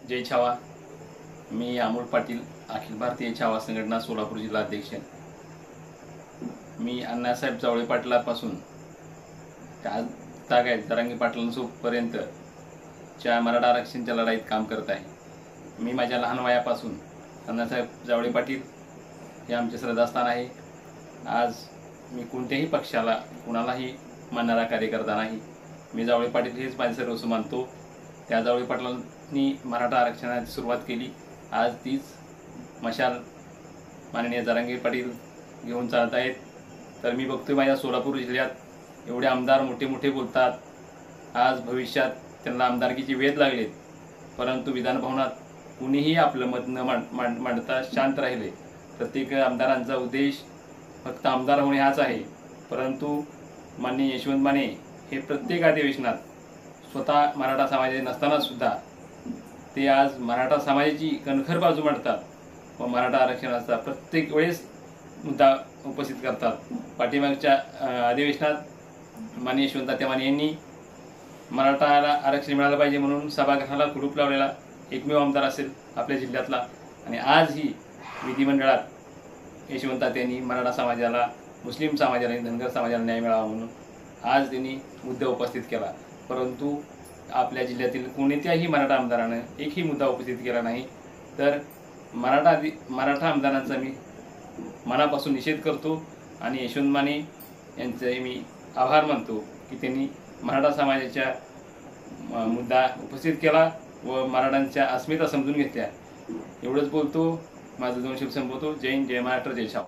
जय छावा. मी अमोल पाटील, अखिल भारतीय छावा संघटना सोलापूर जिल्हा अध्यक्ष. मी अण्णासाहेब जावळे पाटलापासून आज तागायत जरांगे पाटलांपर्यंत च्या मराठा आरक्षणाच्या लढाईत काम करत आहे. मी माझ्या लहान वयापासून अण्णासाहेब जावळे पाटील हे आमचे श्रद्धास्थान आहे. आज मी कोणत्याही पक्षाला कुणालाही मानणारा कार्यकर्ता नाही. मी जावळे पाटील हेच माझे सर्वस्व मानतो. त्या जावळे पाटलांनी मराठा आरक्षणाची सुरुवात केली. आज तीच मशाल माननीय जरांगे पाटील घेऊन चालत आहेत. तर मी बघतोय माझ्या सोलापूर जिल्ह्यात एवढे आमदार मोठे मोठे बोलतात. आज भविष्यात त्यांना आमदारकीची वेध लागलेत, परंतु विधानभवनात कुणीही आपलं मत न मांडता शांत राहिले. प्रत्येक आमदारांचा उद्देश फक्त आमदार होणे हाच आहे, परंतु माननीय यशवंत माने हे प्रत्येक अधिवेशनात स्वतः मराठा समाजाचे नसताना सुद्धा ते आज मराठा समाजाची कणखर बाजू मांडतात व मराठा आरक्षणाचा प्रत्येक वेळेस मुद्दा उपस्थित करतात. पाठीमागच्या अधिवेशनात माननीय यशवंत माने यांनी मराठाला आरक्षण मिळालं पाहिजे म्हणून सभागृहाला कुलूप लावलेला एकमेव आमदार असेल आपल्या जिल्ह्यातला. आणि आजही विधिमंडळात यशवंत यांनी मराठा समाजाला, मुस्लिम समाजाला आणि धनगर समाजाला न्याय मिळावा म्हणून आज त्यांनी मुद्दा उपस्थित केला. परंतु आपल्या जिल्ह्यातील कोणत्याही मराठा आमदारानं एकही मुद्दा उपस्थित केला नाही. तर मराठा आमदारांचा मी मनापासून निषेध करतो आणि यशवंत माने यांचे मी आभार मानतो की त्यांनी मराठा समाजाच्या मुद्दा उपस्थित केला व मराठांच्या अस्मिता समजून घेतल्या. एवढंच बोलतो, माझं 2 शब्द संपवतो. जय हिंद, जय महाराष्ट्र, जय छावा.